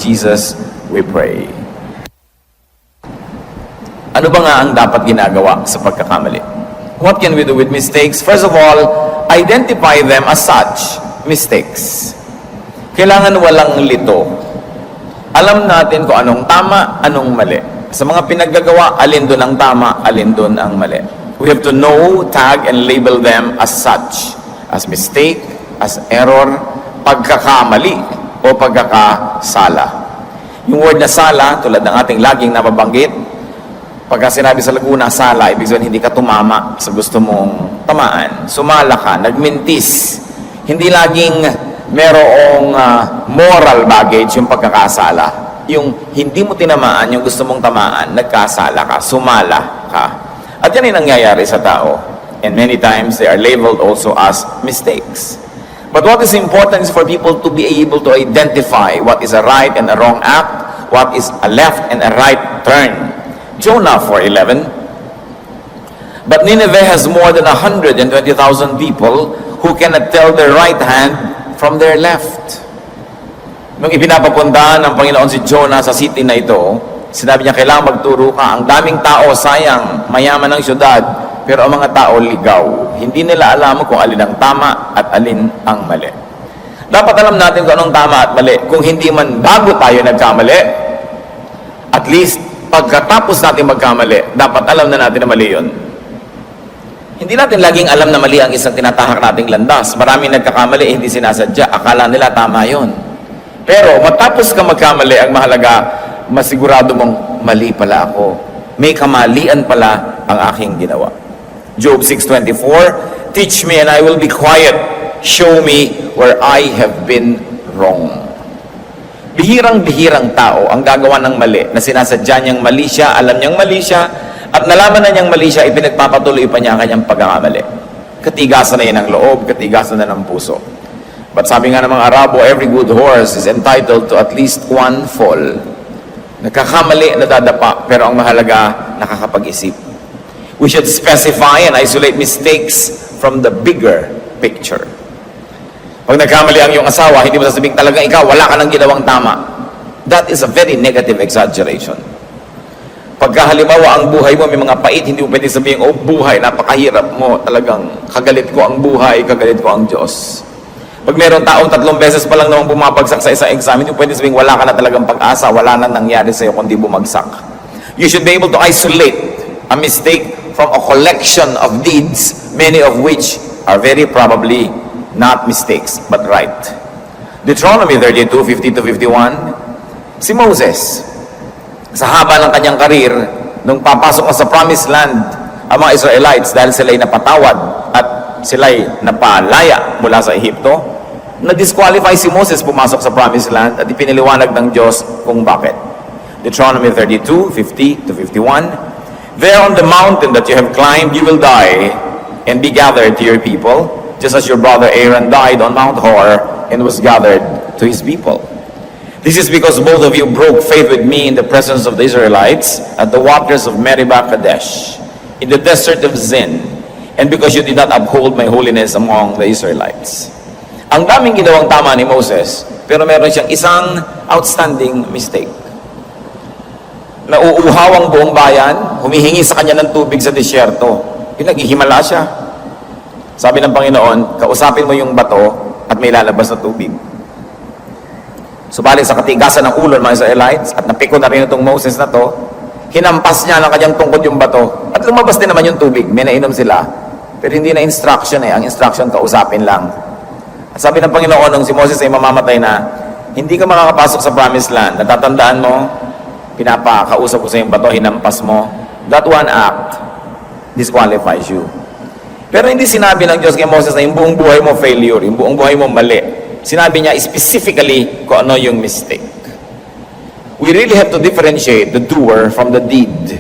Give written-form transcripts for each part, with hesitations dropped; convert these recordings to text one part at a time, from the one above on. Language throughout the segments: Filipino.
Jesus, we pray. Ano ba nga ang dapat ginagawa sa pagkakamali? What can we do with mistakes? First of all, identify them as such, mistakes. Kailangan walang lito. Alam natin kung anong tama, anong mali. Sa mga pinaggagawa, alin doon ang tama, alin doon ang mali. We have to know, tag, and label them as such. As mistake, as error, pagkakamali, o pagkakasala. Yung word na sala, tulad ng ating laging nababanggit, pagka sinabi sa Laguna, sala, ibig sabihin hindi ka tumama sa gusto mong tamaan. Sumala ka, nagmintis. Hindi laging merong moral baggage yung pagkakasala. Yung hindi mo tinamaan, yung gusto mong tamaan, nagkasala ka, sumala ka. At yan ay nangyayari sa tao. And many times, they are labeled also as mistakes. But what is important is for people to be able to identify what is a right and a wrong act, what is a left and a right turn. Jonah 4:11. But Nineveh has more than 120,000 people who cannot tell their right hand from their left. Nung ipinapapunta ng Panginoon si Jonah sa city na ito, sinabi niya, kailangan magturo ka. Ang daming tao, sayang, mayaman ang syudad, pero ang mga tao ligaw. Hindi nila alam kung alin ang tama at alin ang mali. Dapat alam natin kung anong tama at mali. Kung hindi man bago tayo nagkamali, at least pagkatapos natin magkamali, dapat alam na natin na mali yun. Hindi natin laging alam na mali ang isang tinatahak nating landas. Maraming nagkakamali, hindi sinasadya. Akala nila tama yun. Pero matapos ka magkamali, ang mahalaga, masigurado mong mali pala ako. May kamalian pala ang aking ginawa. Job 6:24, teach me and I will be quiet. Show me where I have been wrong. Bihirang-bihirang tao ang gagawa ng mali, na sinasadya niyang mali siya, alam niyang mali siya, at nalaman na niyang mali siya, ipinagpapatuloy pa niya ang kanyang pagkakamali. Katigasan na yan ng loob, katigasan na ng puso. But sabi nga ng mga Arabo, every good horse is entitled to at least one fall. Nagkakamali, nadadapa, pero ang mahalaga, nakakapag-isip. We should specify and isolate mistakes from the bigger picture. Pag nagkamali ang iyong asawa, hindi mo sasabihin talagang ikaw, wala ka nang ginawang tama. That is a very negative exaggeration. Pagka halimbawa ang buhay mo, may mga pait, hindi mo pwede sabihin, oh buhay, napakahirap mo, talagang kagalit ko ang buhay, kagalit ko ang Diyos. Pag meron taong 3 beses pa lang naman bumabagsak sa isang exam, hindi mo pwede sabihin, wala ka na talagang pag-asa, wala na nangyari sa'yo kundi bumagsak. You should be able to isolate a mistake from a collection of deeds, many of which are very probably not mistakes, but right. Deuteronomy 32:50-51, si Moses, sa haba ng kanyang karir, nung papasok na sa promised land, ang mga Israelites, dahil sila'y napatawad at sila'y napalaya mula sa Ehipto, na-disqualify si Moses pumasok sa promised land at ipiniliwanag ng Diyos kung bakit. Deuteronomy 32:50-51, there on the mountain that you have climbed, you will die and be gathered to your people, just as your brother Aaron died on Mount Hor and was gathered to his people. This is because both of you broke faith with me in the presence of the Israelites at the waters of Meribah Kadesh, in the desert of Zin, and because you did not uphold my holiness among the Israelites. Ang daming ginawang tama ni Moses, pero meron siyang isang outstanding mistake. Nauuhaw ang buong bayan, humihingi sa kanya ng tubig sa disyerto. Pinaghihimala siya. Sabi ng Panginoon, kausapin mo yung bato at may lalabas na tubig. Subalit sa katigasan ng ulo ng mga Israelites at napiko na rin itong Moses na to, hinampas niya ng kanyang tungkod yung bato at lumabas din naman yung tubig. May nainom sila. Pero hindi na instruction Ang instruction, kausapin lang. At sabi ng Panginoon, nung si Moses ay mamamatay na, hindi ka makakapasok sa promised land. Natatandaan mo, pinapakausap ko sa yung bato, hinampas mo. That one act disqualifies you. Pero hindi sinabi ng Diyos kay Moses na yung buong buhay mo failure, yung buong buhay mo mali. Sinabi niya specifically kung ano yung mistake. We really have to differentiate the doer from the deed.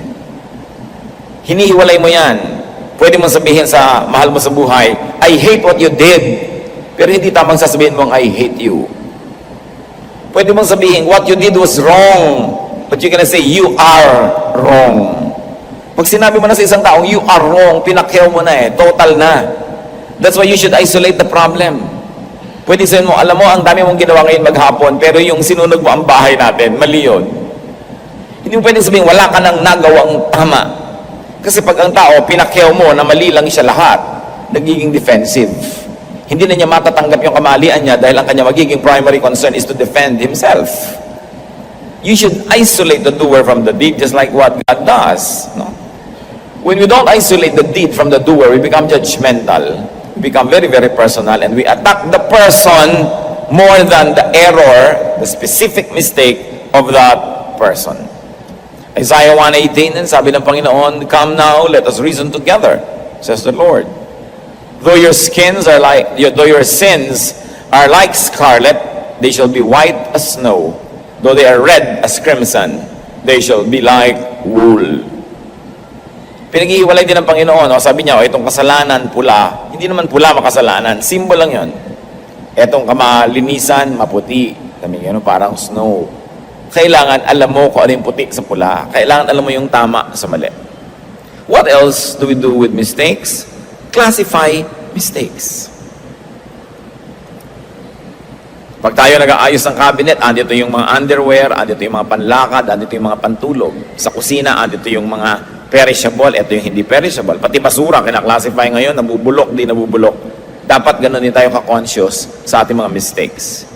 Hinihiwalay mo yan. Pwede mong sabihin sa mahal mo sa buhay, I hate what you did. Pero hindi tamang sasabihin mong, I hate you. Pwede mong sabihin, what you did was wrong. But you're gonna say, you are wrong. Pag sinabi mo na sa isang taong, you are wrong, pinakyaw mo na total na. That's why you should isolate the problem. Pwede sabihin mo, alam mo, ang dami mong ginawa ngayon maghapon, pero yung sinunog mo ang bahay natin, mali yun. Hindi mo pwede sabihin, wala ka nang nagawang tama. Kasi pag ang tao, pinakyaw mo na mali lang siya lahat, nagiging defensive. Hindi na niya matatanggap yung kamalian niya dahil ang kanya magiging primary concern is to defend himself. You should isolate the doer from the deed just like what God does. No? When we don't isolate the deed from the doer, we become judgmental. We become very, very personal, and we attack the person more than the error, the specific mistake of that person. Isaiah 1:18, and sabi ng Panginoon, "Come now, let us reason together," says the Lord. Though your sins are like scarlet, they shall be white as snow. Though they are red as crimson, they shall be like wool. Pinag-ihiwalay din ng Panginoon. Sabi niya, itong kasalanan, pula. Hindi naman pula makasalanan. Symbol lang yon. Itong kamalinisan, maputi. Parang snow. Kailangan alam mo kung ano yung puti sa pula. Kailangan alam mo yung tama sa mali. What else do we do with mistakes? Classify mistakes. Pag tayo nag-aayos ng cabinet, andito yung mga underwear, andito yung mga panlakad, andito yung mga pantulog. Sa kusina, andito yung mga perishable, ito yung hindi perishable. Pati basura, kinaklasify ngayon, nabubulok, di nabubulok. Dapat ganun din tayo ka-conscious sa ating mga mistakes.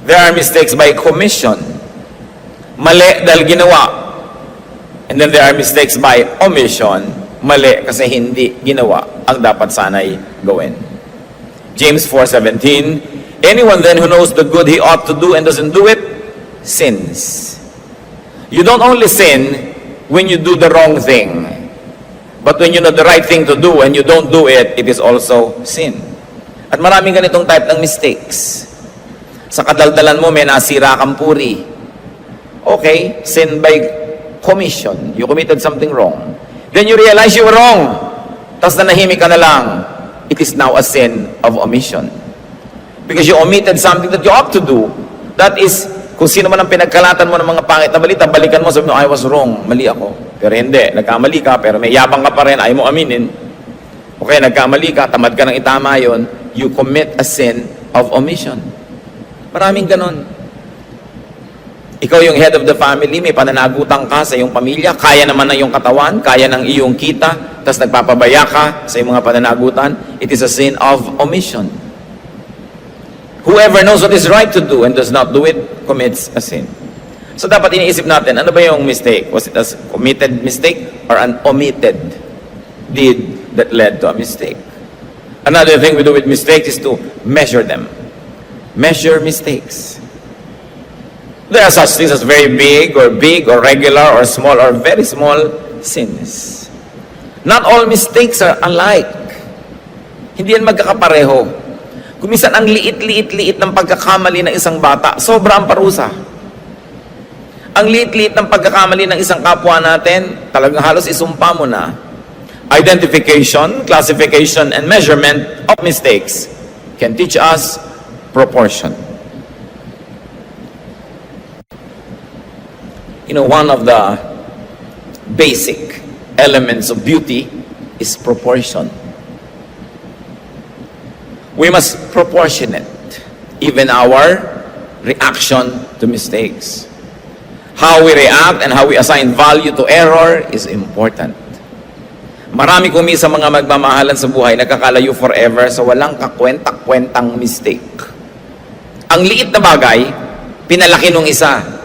There are mistakes by commission. Mali dahil ginawa. And then there are mistakes by omission. Mali kasi hindi ginawa ang dapat sana'y gawin. James 4:17, anyone then who knows the good he ought to do and doesn't do it, sins. You don't only sin when you do the wrong thing, but when you know the right thing to do and you don't do it, it is also sin. At maraming ganitong type ng mistakes. Sa kadaldalan mo, may nasira kang puri. Okay, sin by commission. You committed something wrong. Then you realize you were wrong. Tapos nanahimik ka na lang. It is now a sin of omission. Because you omitted something that you ought to do. That is, kung sino man ang pinagkalatan mo ng mga pangit na balita, balikan mo, sabi mo, I was wrong, mali ako. Pero hindi, nagkamali ka, pero may yabang ka pa rin, ayaw mo aminin. Okay, nagkamali ka, tamad ka ng itama yon, you commit a sin of omission. Maraming ganon. Ikaw yung head of the family, may pananagutan ka sa iyong pamilya, kaya naman ng iyong katawan, kaya ng iyong kita, tapos nagpapabaya ka sa iyong mga pananagutan, it is a sin of omission. Whoever knows what is right to do and does not do it, commits a sin. So dapat iniisip natin, ano ba yung mistake? Was it a committed mistake or an omitted deed that led to a mistake? Another thing we do with mistakes is to measure them. Measure mistakes. There are such things as very big or regular or small or very small sins. Not all mistakes are alike. Hindi yan magkakapareho. Kumisan ang liit ng pagkakamali ng isang bata, sobra ang parusa. Ang liit ng pagkakamali ng isang kapwa natin, talagang halos isumpa mo na. Identification, classification, and measurement of mistakes can teach us proportion. One of the basic elements of beauty is proportion. We must proportionate even our reaction to mistakes. How we react and how we assign value to error is important. Marami kumi sa mga magmamahalan sa buhay nagkakalayo forever sa walang kakwenta-kwentang mistake. Ang liit na bagay, pinalaki nung isa.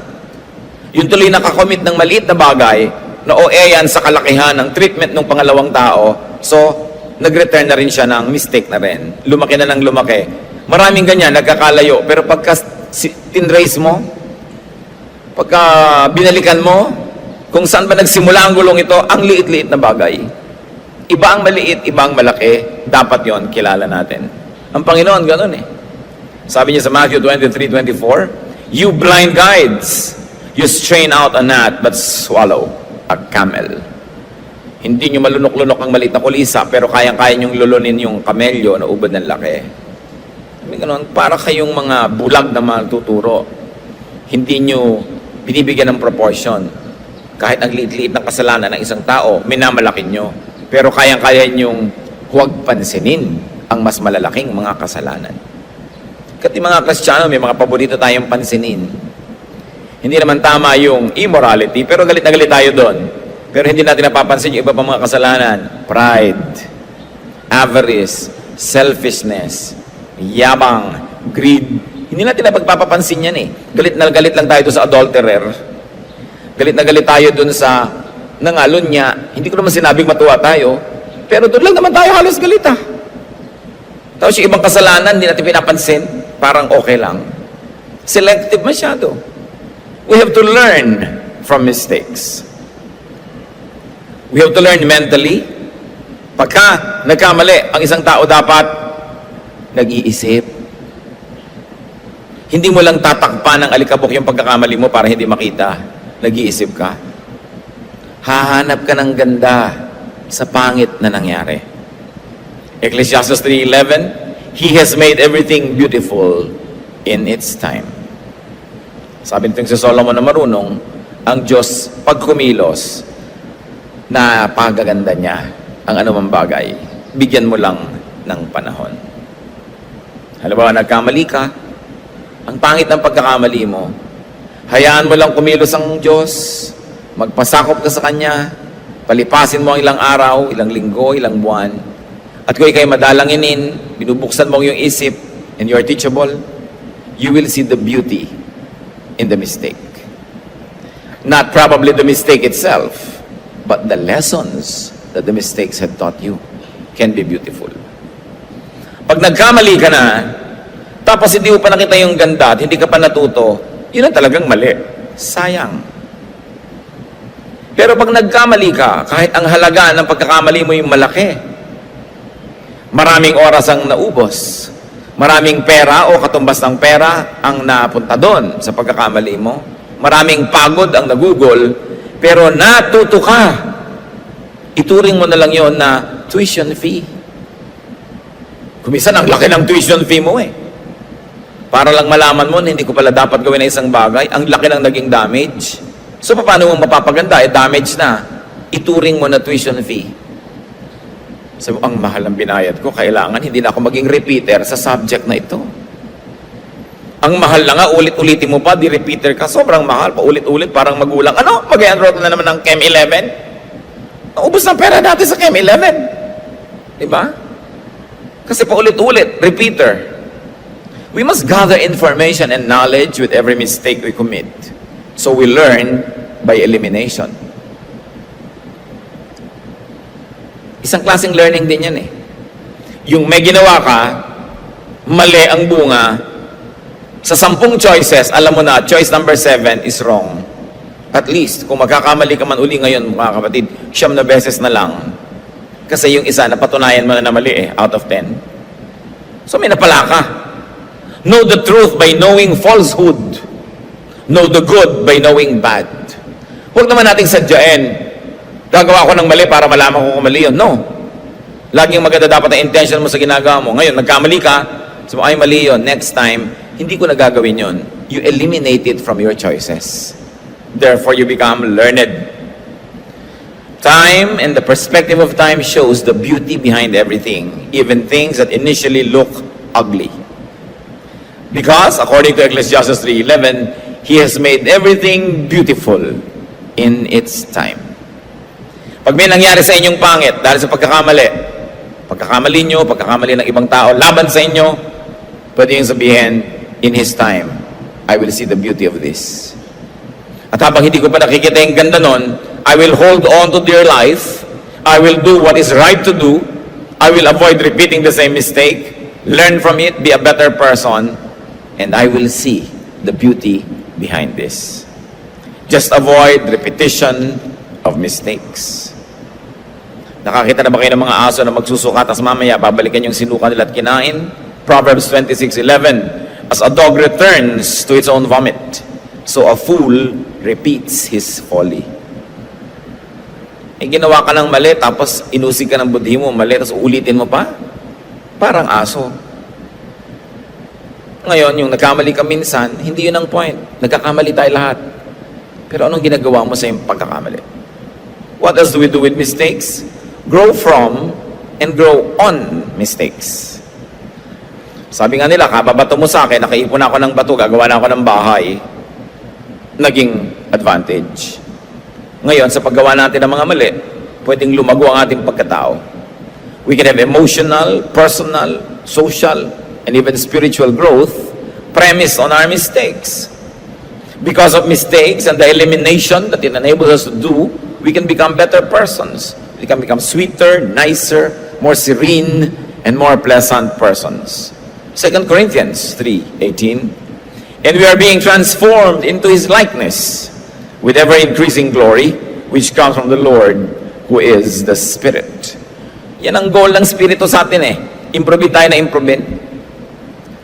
Yung tuloy nakakomit ng maliit na bagay na yan sa kalakihan ng treatment ng pangalawang tao, so nag-return na rin siya ng mistake na rin. Lumaki na ng lumaki. Maraming ganyan, nagkakalayo. Pero pagka tinrace mo, pagka binalikan mo, kung saan ba nagsimula ang gulong ito, ang liit-liit na bagay. Iba ang maliit, iba ang malaki. Dapat yon kilala natin. Ang Panginoon, ganun eh. Sabi niya sa Matthew 23:24, you blind guides, you strain out a gnat, but swallow a camel. Hindi nyo malunok-lunok ang maliit na kulisa, pero kayang-kaya nyong lulunin yung kamelyo na ubod ng laki. Ganun, para kayong mga bulag na matuturo. Hindi nyo binibigyan ng proportion. Kahit ang liit-liit ng kasalanan ng isang tao, minamalaki nyo. Pero kayang-kaya nyong huwag pansinin ang mas malalaking mga kasalanan. Kasi mga Kristiyano, may mga paborito tayong pansinin. Hindi naman tama yung immorality, pero galit na galit tayo doon. Pero hindi natin napapansin yung iba pang mga kasalanan. Pride, avarice, selfishness, yabang, greed. Hindi natin napagpapapansin yan eh. Galit na galit lang tayo doon sa adulterer. Galit na galit tayo doon sa nangalon niya. Hindi ko naman sinabing matuwa tayo. Pero doon lang naman tayo halos galit ah. Tapos yung ibang kasalanan, hindi natin pinapansin. Parang okay lang. Selective masyado. We have to learn from mistakes. We have to learn mentally. Pagka nagkamali, ang isang tao dapat nag-iisip. Hindi mo lang tatakpan ng alikabok yung pagkakamali mo para hindi makita. Nag-iisip ka. Hahanap ka ng ganda sa pangit na nangyari. Ecclesiastes 3:11, He has made everything beautiful in its time. Sabi nitong si Solomon na marunong, ang Diyos pag kumilos, na pagaganda niya ang anumang bagay. Bigyan mo lang ng panahon. Halimbawa, nagkamali ka, ang pangit ng pagkakamali mo, hayaan mo lang kumilos ang Diyos, magpasakop ka sa Kanya, palipasin mo ang ilang araw, ilang linggo, ilang buwan, at kung ikaw'y madalanginin, binubuksan mo yung isip, and you are teachable, you will see the beauty in the mistake. Not probably the mistake itself, but the lessons that the mistakes had taught you can be beautiful. Pag nagkamali ka na, tapos hindi mo pa nakita yung ganda at hindi ka pa natuto, yun ang talagang mali. Sayang. Pero pag nagkamali ka, kahit ang halaga ng pagkakamali mo yung malaki, maraming oras ang naubos, maraming pera o katumbas ng pera ang napunta doon sa pagkakamali mo, maraming pagod ang nagugol, pero natuto ka. Ituring mo na lang yon na tuition fee. Kumisan, ang laki ng tuition fee mo eh. Para lang malaman mo na hindi ko pala dapat gawin na isang bagay, ang laki ng naging damage. So, paano mo mapapaganda? Damage na. Ituring mo na tuition fee. Sabi, ang mahal ng binayad ko, kailangan hindi na ako maging repeater sa subject na ito. Ang mahal na nga, ulit-ulitin mo pa, di repeater ka, sobrang mahal, paulit-ulit, parang magulang. Ano? Mag-enroll na naman ng Chem 11? Naubos ng pera natin sa Chem 11. Diba? Kasi paulit-ulit, repeater. We must gather information and knowledge with every mistake we commit. So we learn by elimination. Isang klaseng learning din yan eh. Yung may ginawa ka, mali ang bunga, sa 10 choices, alam mo na, choice number 7 is wrong. At least, kung magkakamali ka man uli ngayon, mga kapatid, 9 na beses na lang. Kasi yung isa, napatunayan mo na mali eh, out of 10. So may napala ka. Know the truth by knowing falsehood. Know the good by knowing bad. Huwag naman nating sadyain. Gagawa ko ng mali para malaman ko kung mali yun. No. Laging maganda dapat ang intention mo sa ginagawa mo. Ngayon, nagkamali ka, sabi, ay mali yun. Next time, hindi ko na gagawin yun. You eliminate it from your choices. Therefore, you become learned. Time and the perspective of time shows the beauty behind everything, even things that initially look ugly. Because, according to Ecclesiastes 3:11, He has made everything beautiful in its time. Pag may nangyari sa inyong pangit dahil sa pagkakamali nyo, pagkakamali ng ibang tao, laban sa inyo, pwede yung sabihin, in His time, I will see the beauty of this. At habang hindi ko pa nakikita yung ganda nun, I will hold on to dear life, I will do what is right to do, I will avoid repeating the same mistake, learn from it, be a better person, and I will see the beauty behind this. Just avoid repetition of mistakes. Nakakita na ba kayo ng mga aso na magsusuka tas mamaya babalikan yung sinuka nila at kinain? Proverbs 26:11, as a dog returns to its own vomit, so a fool repeats his folly. Ginawa ka ng mali, tapos inusig ka ng budhi mo, mali, tapos ulitin mo pa? Parang aso. Ngayon, yung nagkamali ka minsan, hindi yun ang point. Nagkakamali tayo lahat. Pero anong ginagawa mo sa yung pagkakamali? What else do we do with mistakes? Grow from and grow on mistakes. Sabi nga nila, kababato mo sa akin, nakaipon ako ng bato, gagawa na ako ng bahay. Naging advantage. Ngayon, sa paggawa natin ng mga mali, pwedeng lumago ang ating pagkatao. We can have emotional, personal, social, and even spiritual growth premised on our mistakes. Because of mistakes and the elimination that it enables us to do, we can become better persons. We can become sweeter, nicer, more serene, and more pleasant persons. 2 Corinthians 3:18. And we are being transformed into His likeness with ever-increasing glory, which comes from the Lord, who is the Spirit. Yan ang goal ng Spirito sa atin eh. Improve tayo na improve.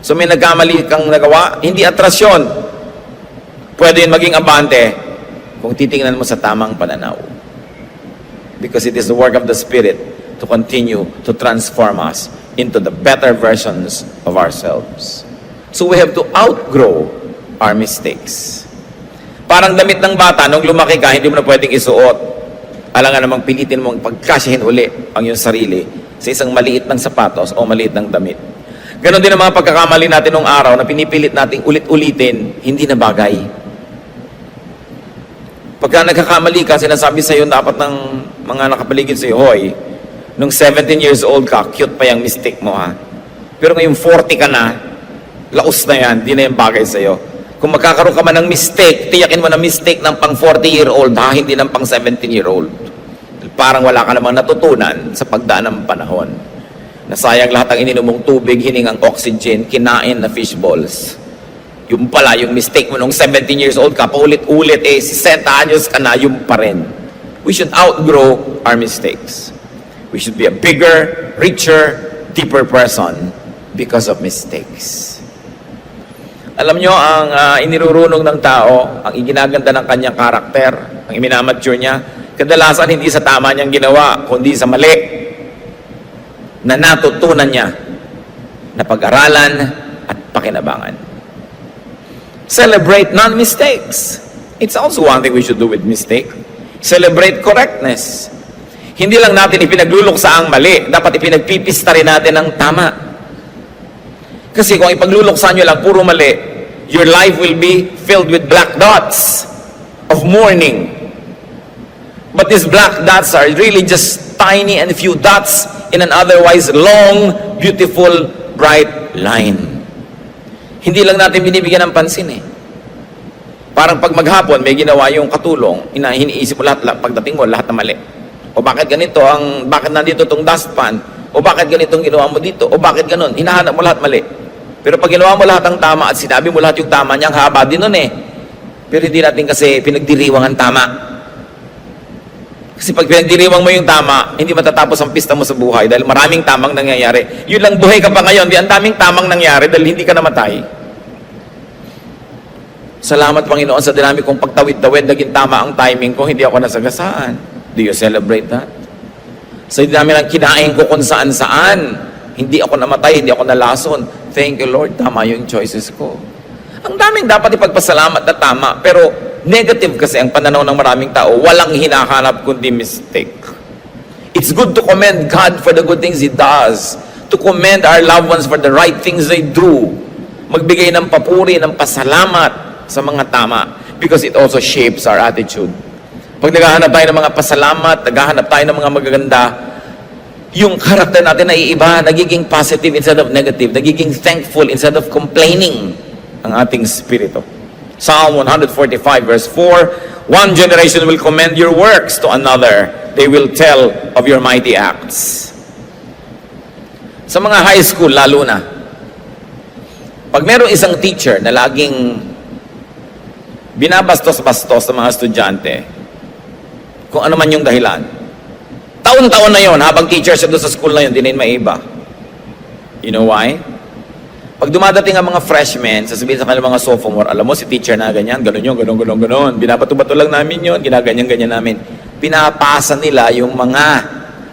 So may nagkamali kang nagawa, hindi atrasyon. Pwede yun maging abante kung titingnan mo sa tamang pananaw. Because it is the work of the Spirit to continue to transform us into the better versions of ourselves. So we have to outgrow our mistakes. Parang damit ng bata, nung lumaki ka, hindi mo na pwedeng isuot. Alangan namang pilitin mong pagkasyahin uli ang iyong sarili sa isang maliit ng sapatos o maliit ng damit. Ganon din ang mga pagkakamali natin nung araw na pinipilit nating ulit-ulitin, hindi na bagay. Pagka nagkakamali ka, sinasabi sa iyo dapat ng mga nakapaligid sa iyo, hoy, nung 17 years old ka, cute pa yung mistake mo ha. Pero ngayong 40 ka na, laos na yan, di na yung bagay sa iyo. Kung magkakaroon ka man ng mistake, tiyakin mo na mistake ng pang 40-year-old ha, hindi ng pang 17-year-old. Parang wala ka namang natutunan sa pagdaan ng panahon. Nasayang lahat ang ininom mong tubig, hiningang oxygen, kinain na fish balls. Yung pala, yung mistake mo nung 17 years old ka, paulit-ulit, 60 anyos ka na, yung pa rin. We should outgrow our mistakes. We should be a bigger, richer, deeper person because of mistakes. Alam nyo, ang inirurunong ng tao, ang iginaganda ng kanyang karakter, ang iminamature niya, kadalasan hindi sa tama niyang ginawa, kundi sa mali na natutunan niya na pag-aralan at pakinabangan. Celebrate non-mistakes. It's also one thing we should do with mistake. Celebrate correctness. Hindi lang natin ipinagluluksa ang mali, dapat ipinagpipista rin natin ang tama. Kasi kung ipagluluksa nyo lang puro mali, your life will be filled with black dots of mourning. But these black dots are really just tiny and few dots in an otherwise long, beautiful, bright line. Hindi lang natin binibigyan ng pansin eh. Parang pag maghapon, may ginawa yung katulong, iniisip mo lahat, pagdating mo, lahat na mali. O bakit ganito, bakit nandito tong dustpan? O bakit ganitong ginawa mo dito? O bakit ganun? Hinahanap mo lahat mali. Pero pag ginawa mo lahat ang tama at sinabi mo lahat yung tama niya, ang haba din nun eh. Pero hindi natin kasi pinagdiriwang ang tama. Kasi pag pinagdiriwang mo yung tama, hindi matatapos ang pista mo sa buhay dahil maraming tamang nangyayari. Yun lang buhay ka pa ngayon, di ang daming tamang nangyari dahil hindi ka namatay. Salamat Panginoon sa dinami kong pagtawid-tawid, naging tama ang timing ko, hindi ako nasagasaan. Do you celebrate that? Sa dami ng kinain ko kung saan-saan, hindi ako namatay, hindi ako nalason. Thank you Lord, tama yung choices ko. Ang daming dapat ipagpasalamat na tama, pero negative kasi ang pananaw ng maraming tao, walang hinahanap kundi mistake. It's good to commend God for the good things He does, to commend our loved ones for the right things they do, magbigay ng papuri, ng pasalamat sa mga tama, because it also shapes our attitude. Pag naghahanap tayo ng mga pasalamat, naghahanap tayo ng mga magaganda, yung karakter natin na iiba, nagiging positive instead of negative, nagiging thankful instead of complaining ang ating spirito. Psalm 145 verse 4, one generation will commend your works to another. They will tell of your mighty acts. Sa mga high school, lalo na, pag meron isang teacher na laging binabastos-bastos sa mga estudyante, kung ano man yung dahilan, taon-taon na yon habang teacher siya doon sa school na yun, di na yun maiba. You know why? Pag dumadating ang mga freshmen, sasabihin sa kanilang mga sophomore, alam mo si teacher na ganyan, ganun yun, ganun. Binabato-bato lang namin yun, ginaganyan-ganyan namin. Pinapasa nila yung mga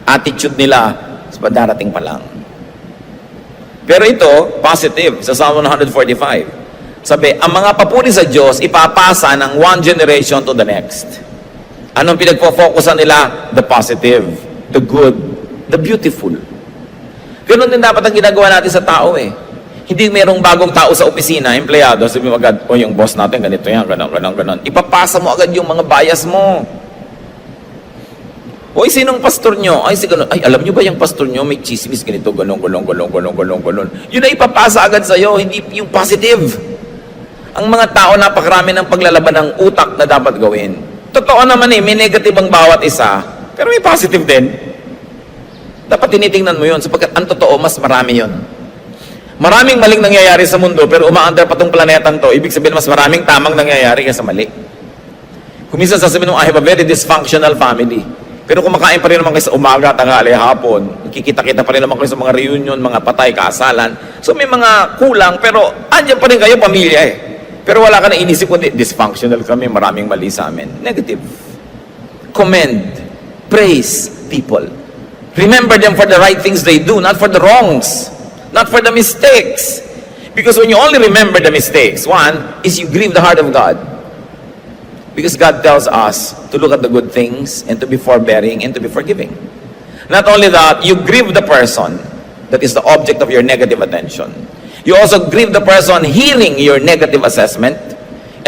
attitude nila sa darating pa lang. Pero ito, positive, sa Psalm 145. Sabi, ang mga papuri sa Diyos, ipapasa ng one generation to the next. Anong pinagpo-focusan nila? The positive, the good, the beautiful. Ganun din dapat ang ginagawa natin sa tao eh. Hindi merong bagong tao sa opisina, empleyado, sabi mo agad, o yung boss natin, ganito yan, ganon. Ipapasa mo agad yung mga bias mo. Oy, sinong pastor nyo? Ay, si ganon. Ay, alam nyo ba yung pastor nyo, may chismis, ganito, ganon. Yun na ipapasa agad sa'yo, hindi yung positive. Ang mga tao, napakarami ng paglalaban ng utak na dapat gawin. Totoo naman may negative ang bawat isa, pero may positive din. Dapat tinitingnan mo yun, sapagkat ang totoo, mas marami yun. Maraming maling nangyayari sa mundo, pero umaandar pa tong planetang to, ibig sabihin mas maraming tamang nangyayari kaysa mali. Kung minsan sasabihin mo, I have a very dysfunctional family. Pero kumakain pa rin naman kayo sa umaga, tanghali, hapon. Kikita-kita pa rin naman kayo sa mga reunion, mga patay, kasalan. So may mga kulang, pero andyan pa rin kayo, pamilya eh. Pero wala ka na inisip kundi, dysfunctional kami, maraming mali sa amin. Negative. Commend, praise people. Remember them for the right things they do, not for the wrongs. Not for the mistakes. Because when you only remember the mistakes, one is you grieve the heart of God. Because God tells us to look at the good things and to be forbearing and to be forgiving. Not only that, you grieve the person that is the object of your negative attention. You also grieve the person hearing your negative assessment.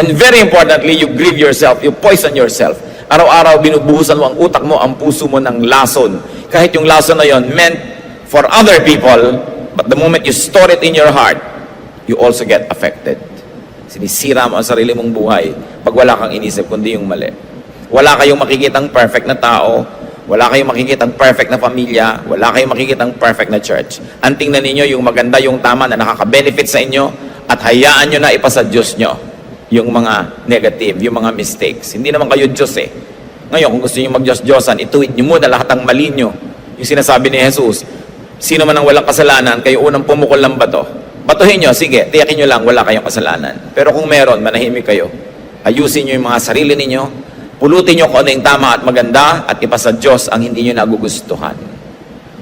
And very importantly, you grieve yourself, you poison yourself. Araw-araw binubuhusan mo ang utak mo, ang puso mo ng lason. Kahit yung lason na yon meant for other people, but the moment you store it in your heart, you also get affected. Sinisira mo ang sarili mong buhay pag wala kang inisip kundi yung mali. Wala kayong makikitang perfect na tao, wala kayong makikitang perfect na pamilya, wala kayong makikitang perfect na church. Ang tingnan ninyo yung maganda, yung tama na nakaka-benefit sa inyo at hayaan nyo na ipasa Diyos nyo yung mga negative, yung mga mistakes. Hindi naman kayo Diyos eh. Ngayon, kung gusto nyo mag-Diyos-Diyosan, ituwid nyo muna lahat ng mali nyo. Yung sinasabi ni Jesus, sino man ang walang kasalanan, kayo unang pumukol ng bato. Batuhin nyo, sige, tiyakin nyo lang, wala kayong kasalanan. Pero kung meron, manahimik kayo. Ayusin nyo yung mga sarili ninyo, pulutin nyo kung ano yung tama at maganda, at ipasa Diyos ang hindi nyo nagugustuhan.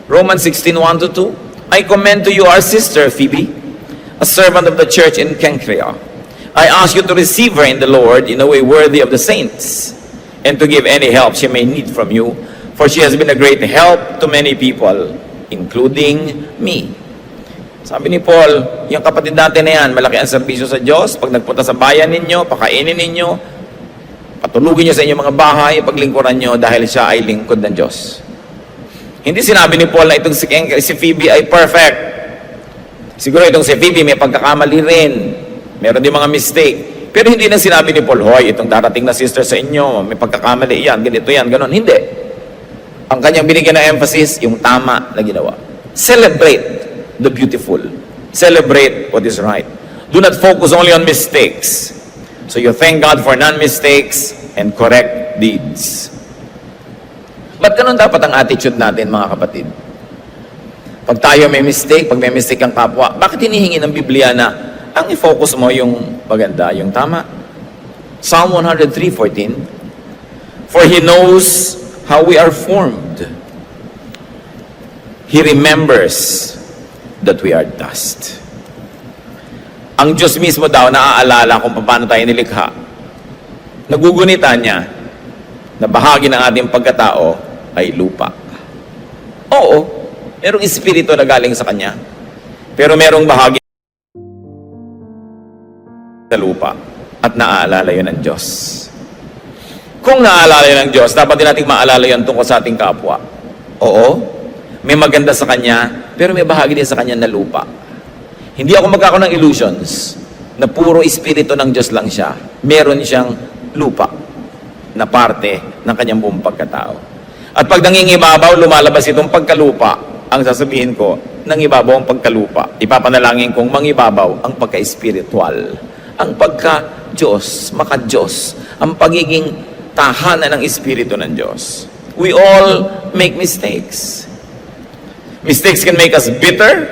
Romans 16:1-2, I commend to you our sister Phoebe, a servant of the church in Cenchrea. I ask you to receive her in the Lord in a way worthy of the saints, and to give any help she may need from you, for she has been a great help to many people, including me. Sabi ni Paul, yung kapatid natin na yan, malaki ang serbisyo sa Diyos. Pag nagpunta sa bayan ninyo, pakainin ninyo, patulugin nyo sa inyong mga bahay, paglingkuran nyo dahil siya ay lingkod ng Diyos. Hindi sinabi ni Paul na itong si Phoebe ay perfect. Siguro itong si Phoebe may pagkakamali rin. Meron din mga mistake. Pero hindi na sinabi ni Paul, hoy, itong darating na sister sa inyo, may pagkakamali yan, ganito yan, ganon. Hindi. Ang kanyang binigyan ng emphasis, yung tama na ginawa. Celebrate the beautiful. Celebrate what is right. Do not focus only on mistakes. So you thank God for non-mistakes and correct deeds. Ba't ganun dapat ang attitude natin, mga kapatid? Pag tayo may mistake, pag may mistake ang kapwa, bakit hinihingi ng Biblia na ang i-focus mo yung maganda, yung tama? Psalm 103:14, for He knows how we are formed. He remembers that we are dust. Ang Diyos mismo daw naaalala kung paano tayo nilikha. Nagugunita niya na bahagi ng ating pagkatao ay lupa. Oo, merong espiritu na galing sa Kanya. Pero merong bahagi sa lupa at naaalala yun ng Diyos. Kung naaalala yun ng Diyos, dapat din natin maalala yun tungkol sa ating kapwa. Oo, may maganda sa Kanya, pero may bahagi din sa Kanya na lupa. Hindi ako magkakaroon ng illusions na puro espiritu ng Diyos lang siya. Meron siyang lupa na parte ng Kanyang buong pagkatao. At pag nangingibabaw, lumalabas itong pagkalupa. Ang sasabihin ko, nangibabaw ang pagkalupa. Ipapanalangin kong mangibabaw ang pagka-espiritual. Ang pagka-Diyos, maka-Diyos. Ang pagiging tahanan ng espiritu ng Diyos. We all make mistakes. Mistakes can make us bitter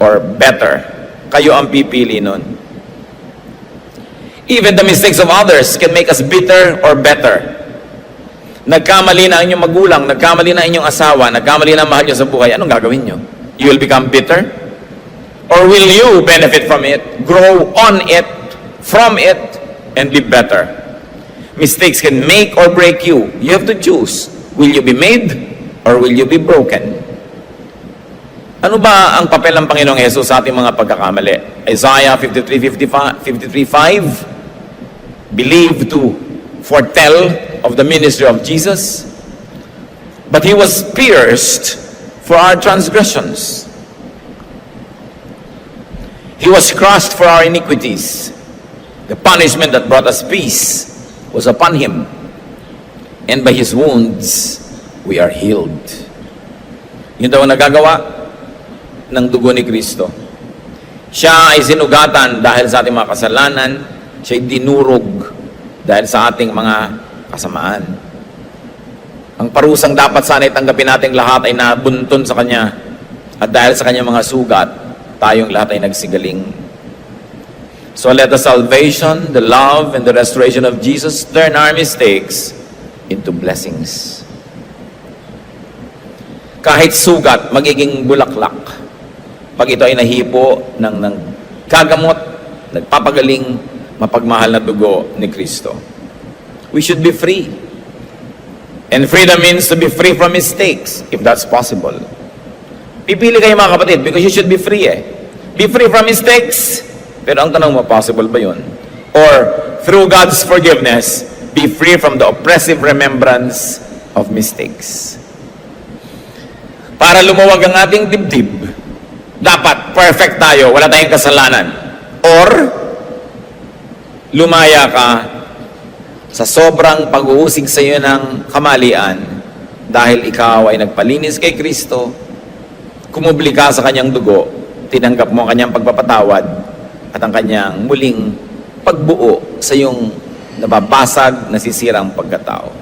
or better. Kayo ang pipili nun. Even the mistakes of others can make us bitter or better. Nagkamali na inyong magulang, nagkamali na inyong asawa, nagkamali na mahal nyo sa buhay, anong gagawin nyo? You will become bitter? Or will you benefit from it, grow on it, from it, and be better? Mistakes can make or break you. You have to choose. Will you be made or will you be broken? Ano ba ang papel ng Panginoong Yesus sa ating mga pagkakamali? Isaiah 53:5 believed to foretell of the ministry of Jesus, but he was pierced for our transgressions. He was crushed for our iniquities. The punishment that brought us peace was upon him, and by his wounds we are healed. Yun daw ang nagagawa ng dugo ni Kristo. Siya ay sinugatan dahil sa ating mga kasalanan. Siya ay dinurog dahil sa ating mga kasamaan. Ang parusang dapat sana itanggapin nating lahat ay nabunton sa Kanya. At dahil sa Kanyang mga sugat, tayong lahat ay nagsigaling. So let the salvation, the love, and the restoration of Jesus turn our mistakes into blessings. Kahit sugat, magiging bulaklak. Pag ito ay nahipo ng kagamot, nagpapagaling, mapagmahal na dugo ni Kristo. We should be free. And freedom means to be free from mistakes, if that's possible. Pipili kayo mga kapatid, because you should be free Be free from mistakes. Pero ang tanong mo, possible ba yun? Or, through God's forgiveness, be free from the oppressive remembrance of mistakes. Para lumuwag ang ating dibdib, dapat perfect tayo, wala tayong kasalanan. Or, lumaya ka sa sobrang pag-uusig sa iyo ng kamalian dahil ikaw ay nagpalinis kay Kristo, kumubli ka sa kanyang dugo, tinanggap mo ang kanyang pagpapatawad at ang kanyang muling pagbuo sa iyong nababasag, nasisirang pagkatao.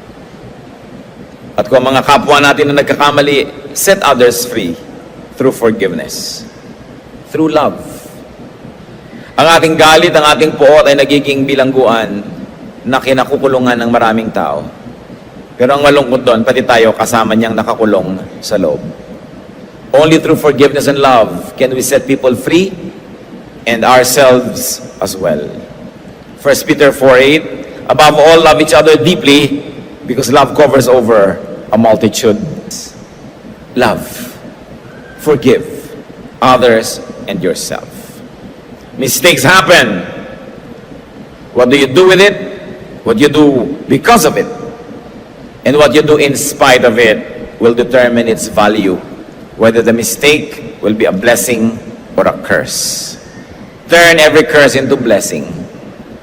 At kung mga kapwa natin na nagkakamali, set others free through forgiveness, through love. Ang ating galit, ang ating puot ay nagiging bilangguan na kinakukulungan ng maraming tao. Pero ang malungkot doon, pati tayo kasama niyang nakakulong sa loob. Only through forgiveness and love can we set people free and ourselves as well. 1 Peter 4:8, above all, love each other deeply because love covers over a multitude. Love. Forgive others and yourself. Mistakes happen. What do you do with it? What you do because of it? And what you do in spite of it will determine its value, whether the mistake will be a blessing or a curse. Turn every curse into blessing.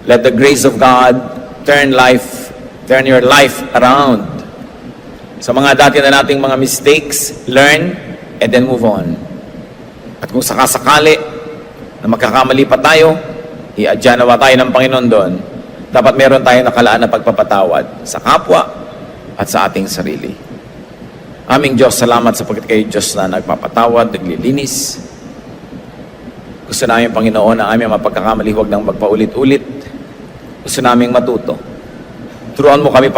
Let the grace of God turn your life around. Sa mga dati na nating mga mistakes, learn and then move on. At kung sakasakali na magkakamali pa tayo, i-adya nawa tayo ng Panginoon doon. Dapat meron tayong nakalaan na pagpapatawad sa kapwa at sa ating sarili. Aming Diyos, salamat sapagkat kayo Diyos na nagpapatawad, naglilinis. Gusto namin, Panginoon, ang aming mapagkakamali, huwag nang magpaulit-ulit. Gusto namin matuto. Turuan mo kami,